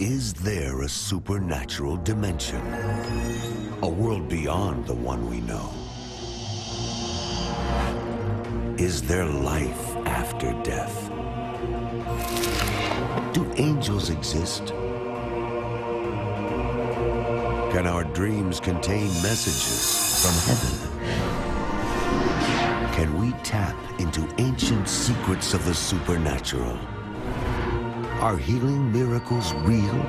Is there a supernatural dimension? A world beyond the one we know? Is there life after death? Do angels exist? Can our dreams contain messages from heaven? Can we tap into ancient secrets of the supernatural? Are healing miracles real?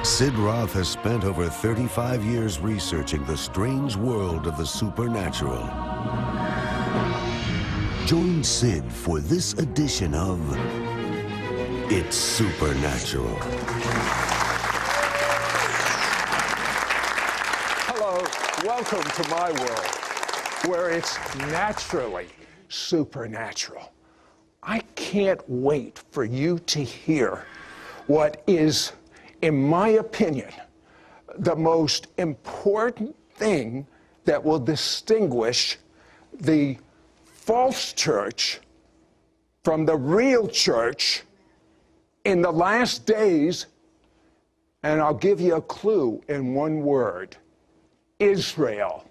Sid Roth has spent over 35 years researching the strange world of the supernatural. Join Sid for this edition of It's Supernatural. Hello, welcome to my world, where it's naturally supernatural. I can't wait for you to hear what is, in my opinion, the most important thing that will distinguish the false church from the real church in the last days, and I'll give you a clue in one word: Israel.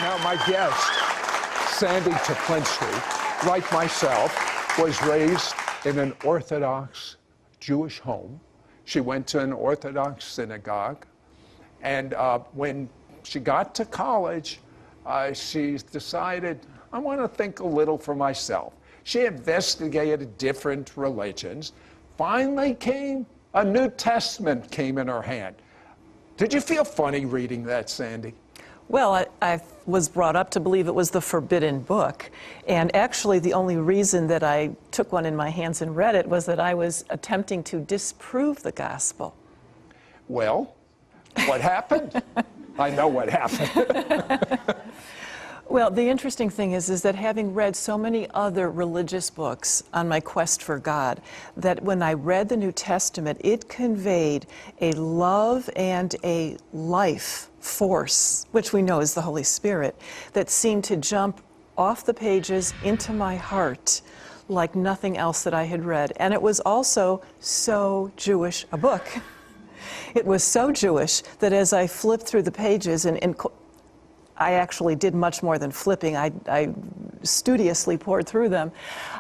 Now, my guest, Sandra Teplinsky, like myself, was raised in an Orthodox Jewish home. She went to an Orthodox synagogue, and when she got to college, she decided, I want to think a little for myself. She investigated different religions. Finally a New Testament came in her hand. Did you feel funny reading that, Sandy? Well, I was brought up to believe it was the forbidden book, and actually the only reason that I took one in my hands and read it was that I was attempting to disprove the gospel. Well, what happened? I know what happened. Well, the interesting thing is that having read so many other religious books on my quest for God, that when I read the New Testament, it conveyed a love and a life force, which we know is the Holy Spirit, that seemed to jump off the pages into my heart like nothing else that I had read. And it was also so Jewish a book. It was so Jewish that as I flipped through the pages, and I actually did much more than flipping, I studiously poured through them,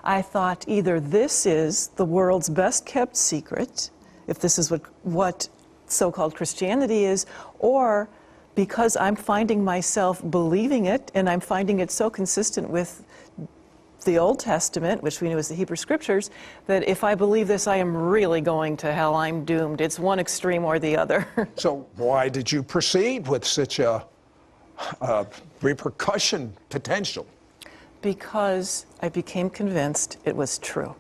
I thought either this is the world's best kept secret, if this is what so-called Christianity is, or because I'm finding myself believing it, and I'm finding it so consistent with the Old Testament, which we knew as the Hebrew Scriptures, that if I believe this, I am really going to hell. I'm doomed. It's one extreme or the other. So why did you proceed with such a repercussion potential? Because I became convinced it was true.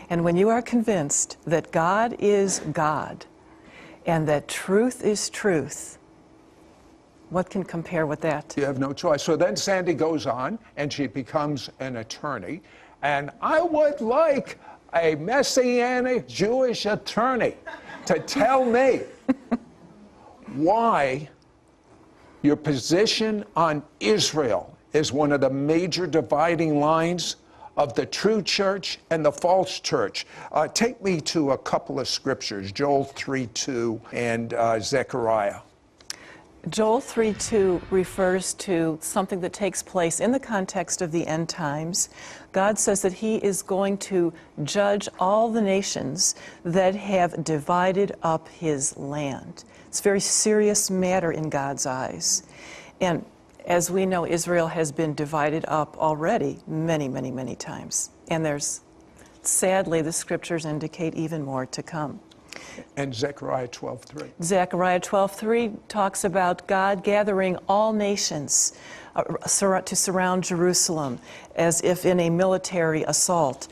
And when you are convinced that God is God and that truth is truth, what can compare with that? You have no choice. So then Sandy goes on and she becomes an attorney. And I would like a Messianic Jewish attorney to tell me why your position on Israel is one of the major dividing lines of the true church and the false church. Take me to a couple of scriptures, Joel 3:2 and Zechariah. Joel 3:2 refers to something that takes place in the context of the end times. God says that he is going to judge all the nations that have divided up his land. It's a very serious matter in God's eyes. And as we know, Israel has been divided up already many, many, many times. And sadly, the scriptures indicate even more to come. And Zechariah 12:3. Zechariah 12:3 talks about God gathering all nations to surround Jerusalem as if in a military assault,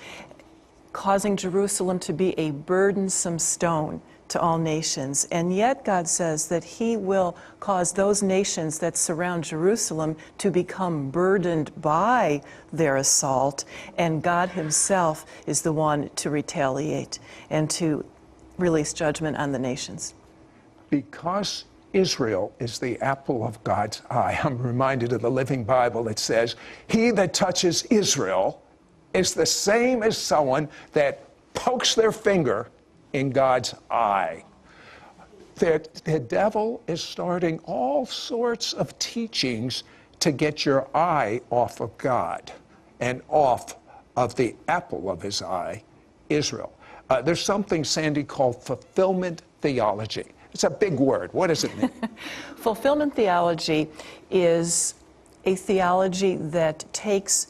causing Jerusalem to be a burdensome stone to all nations. And yet God says that he will cause those nations that surround Jerusalem to become burdened by their assault, and God himself is the one to retaliate and to release judgment on the nations. Because Israel is the apple of God's eye. I'm reminded of the Living Bible that says, he that touches Israel is the same as someone that pokes their finger in God's eye. The devil is starting all sorts of teachings to get your eye off of God and off of the apple of his eye, Israel. There's something, Sandy, called fulfillment theology. It's a big word. What does it mean? Fulfillment theology is a theology that takes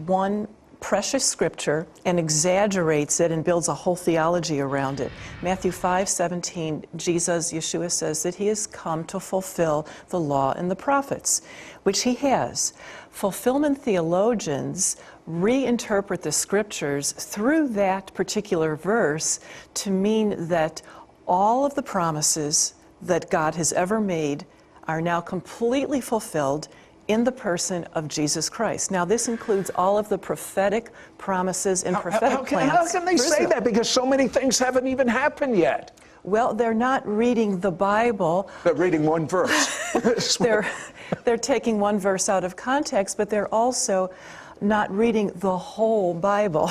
one precious scripture and exaggerates it and builds a whole theology around it. Matthew 5:17, Yeshua says that he has come to fulfill the law and the prophets, which he has. Fulfillment theologians reinterpret the scriptures through that particular verse to mean that all of the promises that God has ever made are now completely fulfilled in the person of Jesus Christ. Now, this includes all of the prophetic promises and prophetic plans. How can they say that? Because so many things haven't even happened yet. Well, they're not reading the Bible. They're reading one verse. They're taking one verse out of context, but they're also not reading the whole Bible.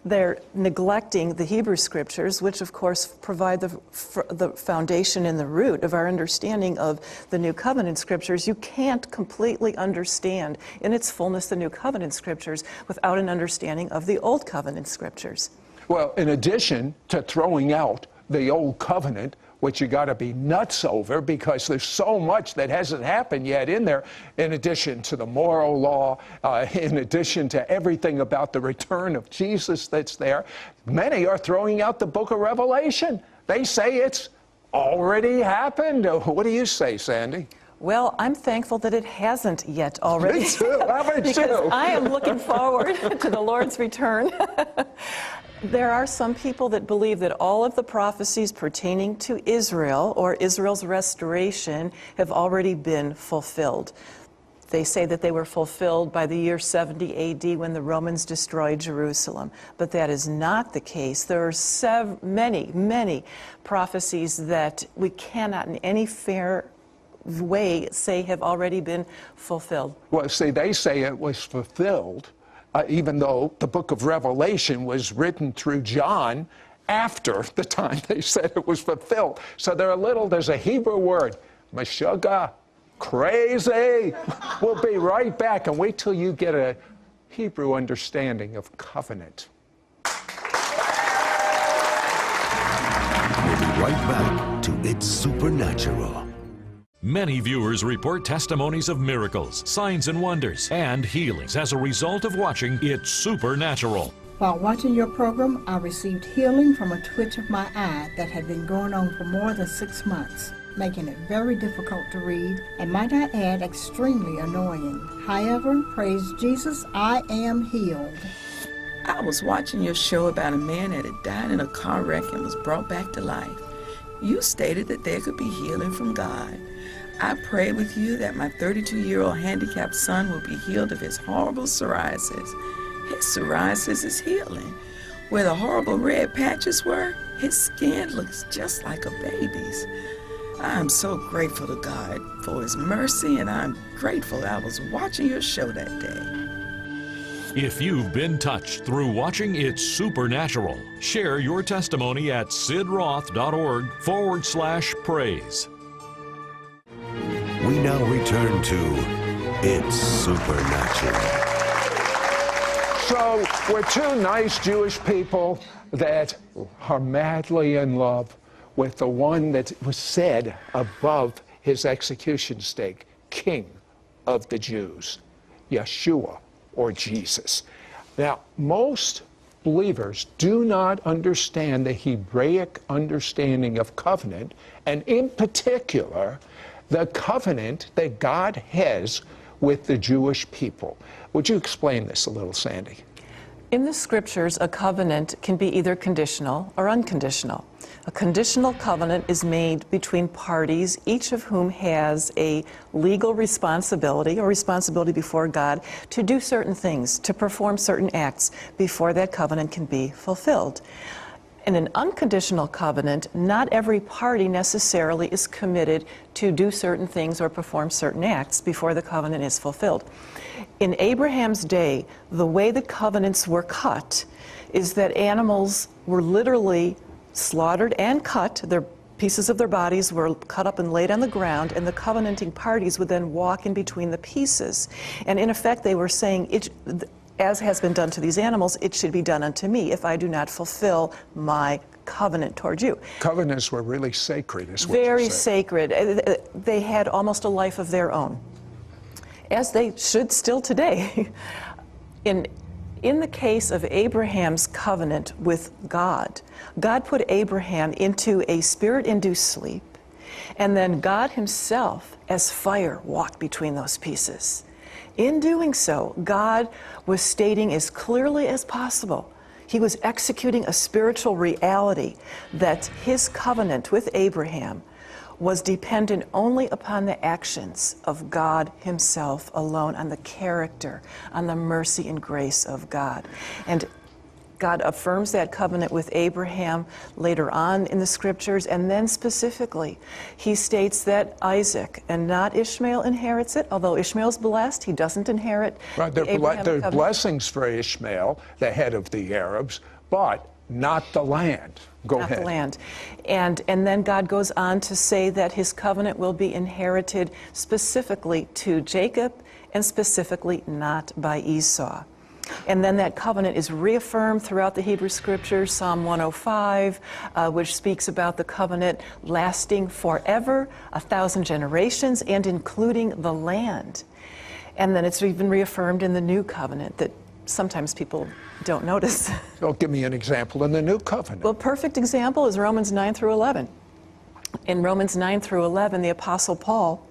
They're neglecting the Hebrew scriptures, which of course provide the foundation and the root of our understanding of the New Covenant scriptures. You can't completely understand in its fullness the New Covenant scriptures without an understanding of the Old Covenant scriptures. Well, in addition to throwing out the Old Covenant, which you got to be nuts over because there's so much that hasn't happened yet in there, in addition to the moral law, in addition to everything about the return of Jesus that's there, many are throwing out the book of Revelation. They say it's already happened. What do you say, Sandy? Well, I'm thankful that it hasn't yet already. Me too. How about because you? I am looking forward to the Lord's return. There are some people that believe that all of the prophecies pertaining to Israel or Israel's restoration have already been fulfilled. They say that they were fulfilled by the year 70 AD when the Romans destroyed Jerusalem. But that is not the case. There are many prophecies that we cannot in any fair way say have already been fulfilled. Well, see, they say it was fulfilled, even though the book of Revelation was written through John after the time they said it was fulfilled. So there's a Hebrew word, meshuggah, crazy. We'll be right back, and wait till you get a Hebrew understanding of covenant. We'll be right back to It's Supernatural. Many viewers report testimonies of miracles, signs and wonders, and healings as a result of watching It's Supernatural. While watching your program, I received healing from a twitch of my eye that had been going on for more than 6 months, making it very difficult to read, and might I add, extremely annoying. However, praise Jesus, I am healed. I was watching your show about a man that had died in a car wreck and was brought back to life. You stated that there could be healing from God. I pray with you that my 32-year-old handicapped son will be healed of his horrible psoriasis. His psoriasis is healing. Where the horrible red patches were, his skin looks just like a baby's. I am so grateful to God for his mercy, and I'm grateful that I was watching your show that day. If you've been touched through watching It's Supernatural, share your testimony at sidroth.org/praise. We now return to It's Supernatural. So we're two nice Jewish people that are madly in love with the one that was said above his execution stake, King of the Jews, Yeshua, or Jesus. Now, most believers do not understand the Hebraic understanding of covenant, and in particular, the covenant that God has with the Jewish people. Would you explain this a little, Sandy? In the scriptures, a covenant can be either conditional or unconditional. A conditional covenant is made between parties, each of whom has a legal responsibility or responsibility before God to do certain things, to perform certain acts before that covenant can be fulfilled. In an unconditional covenant, not every party necessarily is committed to do certain things or perform certain acts before the covenant is fulfilled. In Abraham's day, the way the covenants were cut is that animals were literally slaughtered and cut. Their pieces of their bodies were cut up and laid on the ground, and the covenanting parties would then walk in between the pieces. And in effect, they were saying, as has been done to these animals, it should be done unto me if I do not fulfill my covenant toward you. Covenants were really sacred, is what Very you're saying. sacred. They had almost a life of their own, as they should still today. In the case of Abraham's covenant with God, God put Abraham into a spirit-induced sleep, and then God himself, as fire, walked between those pieces. In doing so, God was stating as clearly as possible, he was executing a spiritual reality that his covenant with Abraham was dependent only upon the actions of God himself alone, on the character, on the mercy and grace of God. And God affirms that covenant with Abraham later on in the scriptures, and then specifically, he states that Isaac and not Ishmael inherits it. Although Ishmael's blessed, he doesn't inherit Right, the Abraham there are covenant. blessings for Ishmael, the head of the Arabs, but not the land. Go Not ahead. the land. And then God goes on to say that his covenant will be inherited specifically to Jacob and specifically not by Esau. And then that covenant is reaffirmed throughout the Hebrew Scriptures, Psalm 105, which speaks about the covenant lasting forever, 1,000 generations, and including the land. And then it's even reaffirmed in the New Covenant that sometimes people don't notice. So give me an example in the New Covenant. Well, perfect example is Romans 9 through 11. In Romans 9 through 11, the Apostle Paul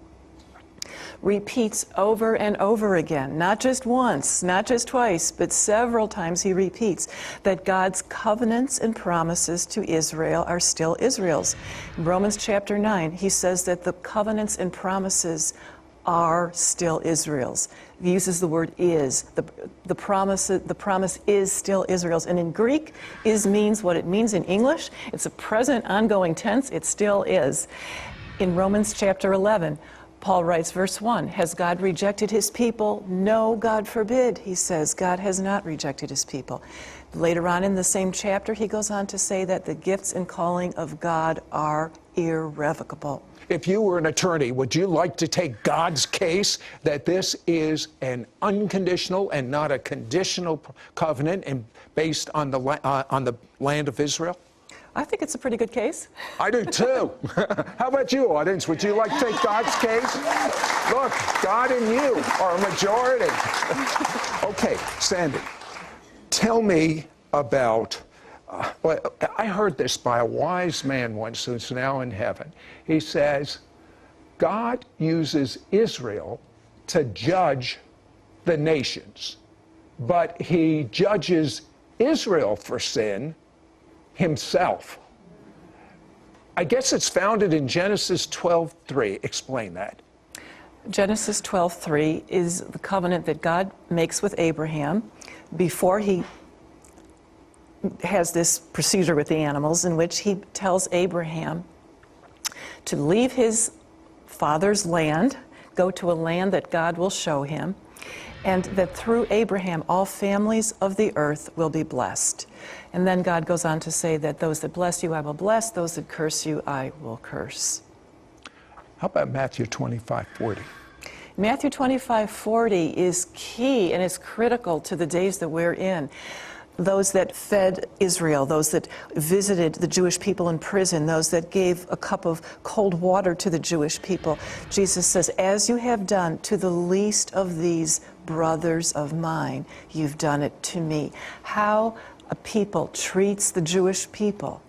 repeats over and over again, not just once, not just twice, but several times he repeats that God's covenants and promises to Israel are still Israel's. In Romans chapter 9, he says that the covenants and promises are still Israel's. He uses the word is. The promise is still Israel's. And in Greek, is means what it means in English. It's a present, ongoing tense. It still is. In Romans chapter 11, Paul writes, verse 1, has God rejected his people? No, God forbid. He says, God has not rejected his people. Later on in the same chapter, he goes on to say that the gifts and calling of God are irrevocable. If you were an attorney, would you like to take God's case that this is an unconditional and not a conditional covenant and based on the land of Israel? I think it's a pretty good case. I do too. How about you, audience? Would you like to take God's case? Look, God and you are a majority. Okay, Sandy, tell me about, well, I heard this by a wise man once who's now in heaven. He says, God uses Israel to judge the nations, but he judges Israel for sin himself. I guess it's founded in Genesis 12:3. Explain that. Genesis 12:3 is the covenant that God makes with Abraham before he has this procedure with the animals, in which he tells Abraham to leave his father's land, go to a land that God will show him, and that through Abraham all families of the earth will be blessed. And then God goes on to say that those that bless you I will bless, those that curse you I will curse. How about Matthew 25:40? Matthew 25:40 is key and is critical to the days that we're in. Those that fed Israel, those that visited the Jewish people in prison, those that gave a cup of cold water to the Jewish people. Jesus says, as you have done to the least of these brothers of mine, you've done it to me. How a people treats the Jewish people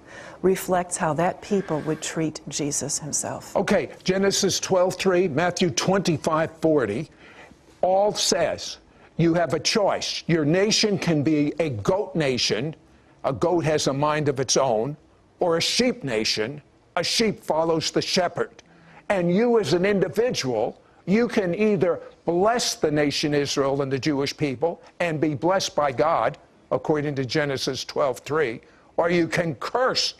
reflects how that people would treat Jesus himself. Okay, Genesis 12:3, Matthew 25:40, all says, you have a choice. Your nation can be a goat nation. A goat has a mind of its own. Or a sheep nation. A sheep follows the shepherd. And you as an individual, you can either bless the nation Israel and the Jewish people and be blessed by God, according to Genesis 12:3, or you can curse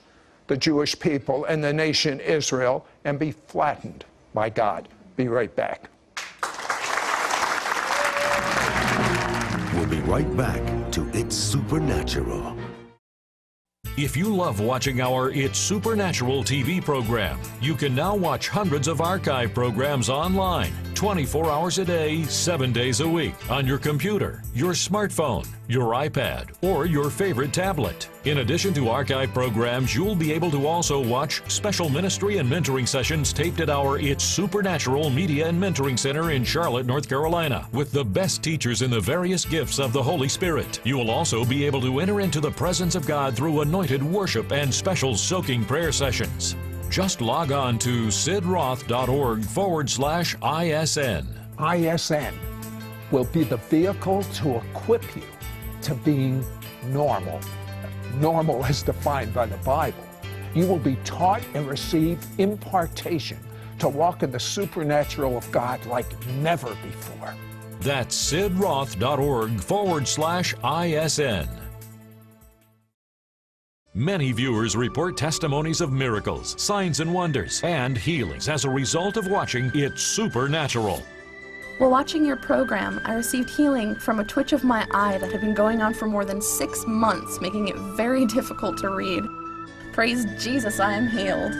the Jewish people and the nation Israel and be flattened by God. Be right back. We'll be right back to It's Supernatural. If you love watching our It's Supernatural TV program, you can now watch hundreds of archive programs online, 24 hours a day, 7 days a week, on your computer, your smartphone, your iPad, or your favorite tablet. In addition to archive programs, you'll be able to also watch special ministry and mentoring sessions taped at our It's Supernatural Media and Mentoring Center in Charlotte, North Carolina, with the best teachers in the various gifts of the Holy Spirit. You will also be able to enter into the presence of God through anointed worship and special soaking prayer sessions. Just log on to sidroth.org/ISN. ISN will be the vehicle to equip you to being normal. Normal as defined by the Bible. You will be taught and receive impartation to walk in the supernatural of God like never before. That's sidroth.org/ISN. Many viewers report testimonies of miracles, signs and wonders, and healings as a result of watching It's Supernatural. While watching your program, I received healing from a twitch of my eye that had been going on for more than 6 months, making it very difficult to read. Praise Jesus, I am healed.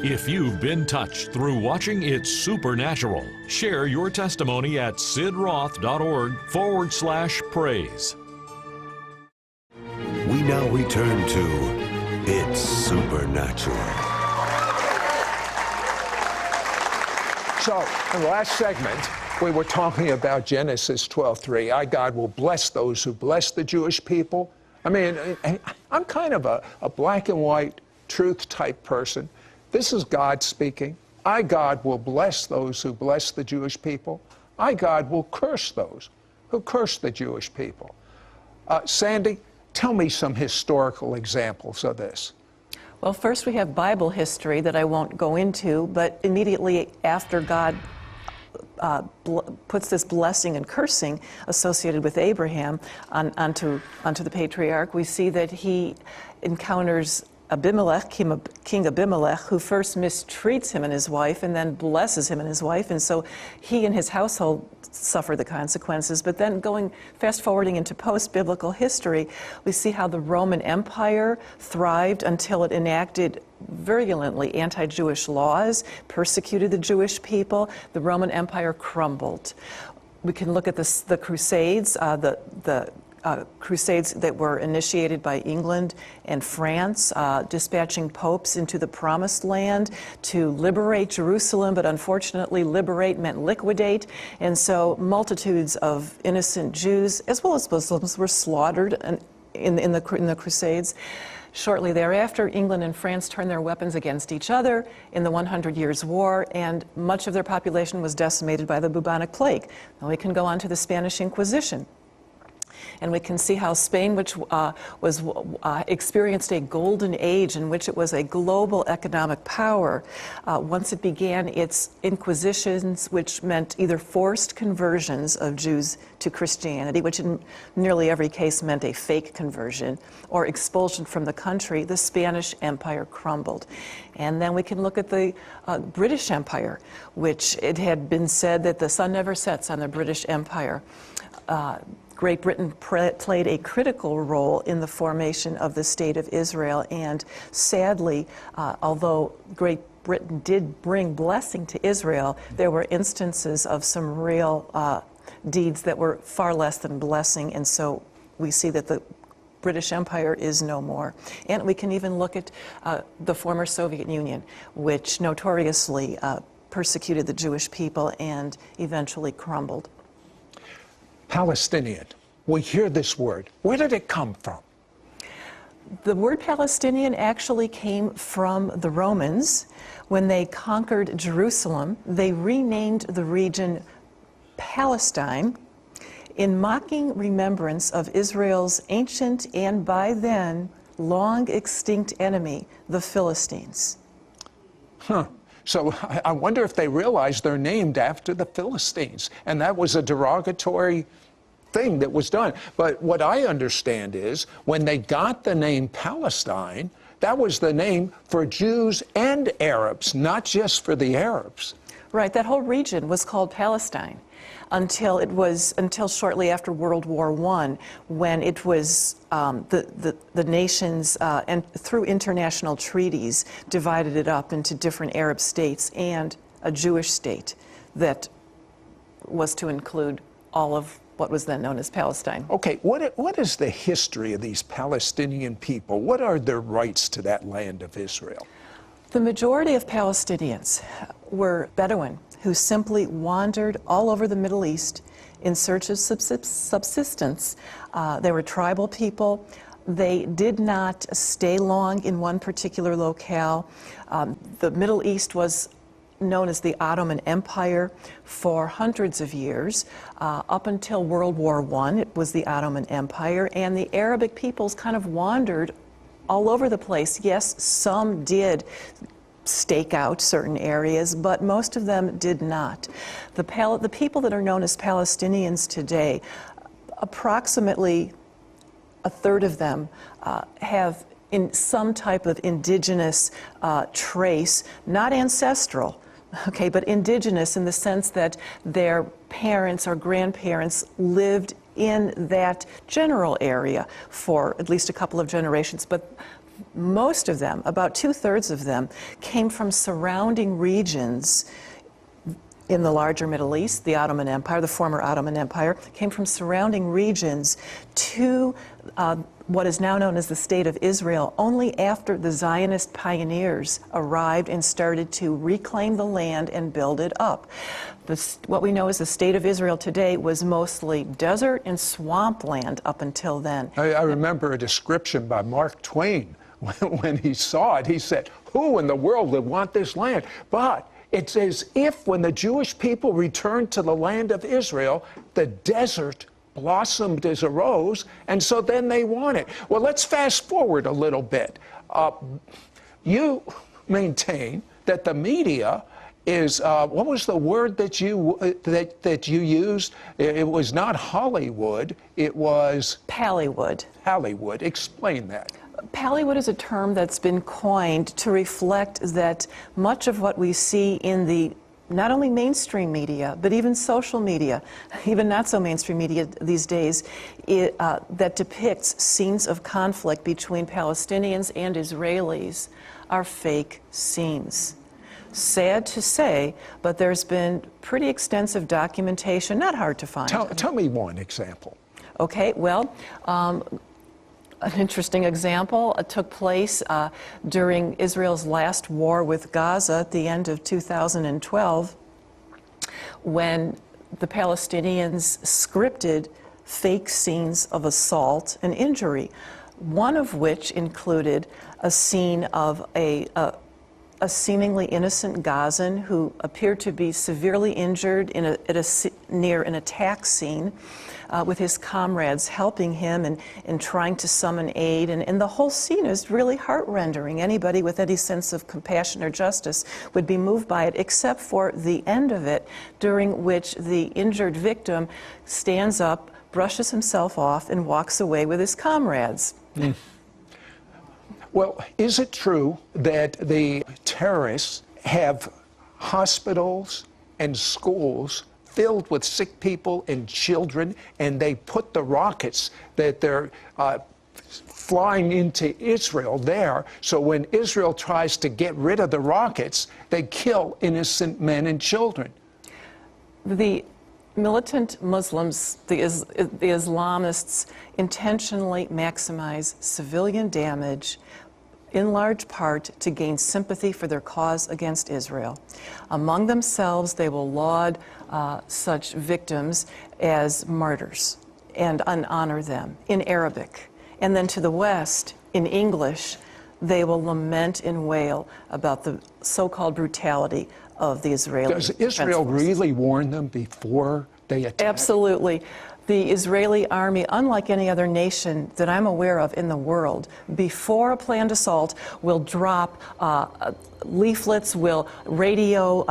If you've been touched through watching It's Supernatural, share your testimony at sidroth.org/praise. We now return to It's Supernatural. So, in the last segment, we were talking about Genesis 12:3. I, God, will bless those who bless the Jewish people. I mean, I'm kind of a black and white truth type person. This is God speaking. I, God, will bless those who bless the Jewish people. I, God, will curse those who curse the Jewish people. Sandy, tell me some historical examples of this. Well, first we have Bible history that I won't go into, but immediately after God puts this blessing and cursing associated with Abraham onto the patriarch, we see that he encounters Abimelech, King Abimelech, who first mistreats him and his wife and then blesses him and his wife, and so he and his household suffer the consequences. But then fast forwarding into post-biblical history, we see how the Roman Empire thrived until it enacted virulently anti-Jewish laws, persecuted the Jewish people. The Roman Empire crumbled. We can look at the Crusades, Crusades that were initiated by England and France, dispatching popes into the Promised Land to liberate Jerusalem, but unfortunately liberate meant liquidate, and so multitudes of innocent Jews as well as Muslims were slaughtered in the Crusades. Shortly thereafter, England and France turned their weapons against each other in the 100 Years' War, and much of their population was decimated by the bubonic plague. Now we can go on to the Spanish Inquisition. And we can see how Spain, which experienced a golden age in which it was a global economic power, once it began its inquisitions, which meant either forced conversions of Jews to Christianity, which in nearly every case meant a fake conversion, or expulsion from the country, the Spanish Empire crumbled. And then we can look at the British Empire, which it had been said that the sun never sets on the British Empire. Great Britain played a critical role in the formation of the State of Israel, and sadly, although Great Britain did bring blessing to Israel, there were instances of some real deeds that were far less than blessing, and so we see that the British Empire is no more. And we can even look at the former Soviet Union, which notoriously persecuted the Jewish people and eventually crumbled. Palestinian. We hear this word. Where did it come from? The word Palestinian actually came from the Romans. When they conquered Jerusalem, they renamed the region Palestine in mocking remembrance of Israel's ancient and by then long extinct enemy, the Philistines. Huh. So I wonder if they realized they're named after the Philistines, and that was a derogatory thing that was done. But what I understand is when they got the name Palestine, that was the name for Jews and Arabs, not just for the Arabs. Right, that whole region was called Palestine until shortly after World War I, when it was the nations and through international treaties divided it up into different Arab states and a Jewish state that was to include all of what was then known as Palestine. Okay, what is the history of these Palestinian people? What are their rights to that land of Israel? The majority of Palestinians were Bedouin who simply wandered all over the Middle East in search of subsistence. They were tribal people. They did not stay long in one particular locale. The Middle East was known as the Ottoman Empire for hundreds of years. Up until World War I, it was the Ottoman Empire, and the Arabic peoples kind of wandered all over the place. Yes, some did stake out certain areas, but most of them did not. The people that are known as Palestinians today, approximately a third of them have in some type of indigenous trace, not ancestral, okay, but indigenous in the sense that their parents or grandparents lived in that general area for at least a couple of generations. But most of them, about 2/3 of them, came from surrounding regions in the larger Middle East, the Ottoman Empire, the former Ottoman Empire, came from surrounding regions to what is now known as the State of Israel only after the Zionist pioneers arrived and started to reclaim the land and build it up. What we know as the State of Israel today was mostly desert and swampland up until then. I remember a description by Mark Twain when he saw it. He said, "Who in the world would want this land?" But it's as if when the Jewish people returned to the land of Israel, the desert blossomed as a rose, and so then they want it. Well, let's fast forward a little bit. You maintain that the media is, what was the word that you used? It was not Hollywood, it was... Pallywood. Pallywood. Explain that. Pallywood is a term that's been coined to reflect that much of what we see in the not only mainstream media, but even social media, even not so mainstream media these days, that depicts scenes of conflict between Palestinians and Israelis are fake scenes. Sad to say, but there's been pretty extensive documentation, not hard to find. Tell me one example. Okay, well, an interesting example took place during Israel's last war with Gaza at the end of 2012, when the Palestinians scripted fake scenes of assault and injury, one of which included a scene of a seemingly innocent Gazan who appeared to be severely injured near an attack scene, with his comrades helping him and trying to summon aid. And the whole scene is really heart-rendering. Anybody with any sense of compassion or justice would be moved by it, except for the end of it, during which the injured victim stands up, brushes himself off, and walks away with his comrades. Well, is it true that the terrorists have hospitals and schools filled with sick people and children, and they put the rockets that they're flying into Israel there, so when Israel tries to get rid of the rockets, they kill innocent men and children? The militant Muslims, the Islamists, intentionally maximize civilian damage, in large part to gain sympathy for their cause against Israel. Among themselves, they will laud such victims as martyrs and honor them in Arabic. And then to the West, in English, they will lament and wail about the so-called brutality of the Israeli Does Israel really warn them before they attack? Absolutely. The Israeli army, unlike any other nation that I'm aware of in the world, before a planned assault will drop leaflets, will radio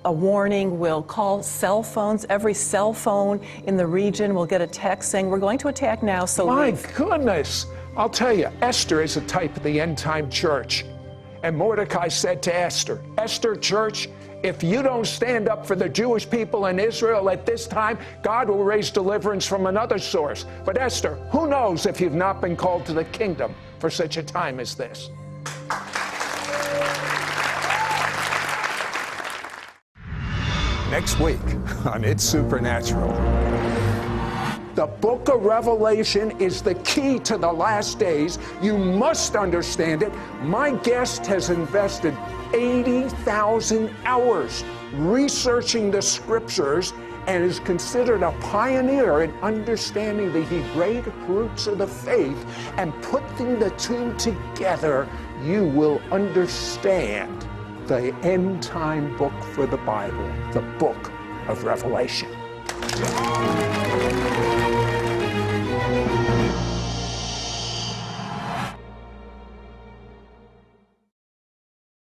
a warning. We'll call cell phones. Every cell phone in the region will get a text saying, we're going to attack now, so My leave. goodness. I'll tell you, Esther is a type of the end-time church. And Mordecai said to Esther, Esther, church, if you don't stand up for the Jewish people in Israel at this time, God will raise deliverance from another source. But Esther, who knows if you've not been called to the kingdom for such a time as this? Next week on It's Supernatural. The book of Revelation is the key to the last days. You must understand it. My guest has invested 80,000 hours researching the scriptures and is considered a pioneer in understanding the Hebraic roots of the faith, and putting the two together, you will understand the end-time book for the Bible, the book of Revelation.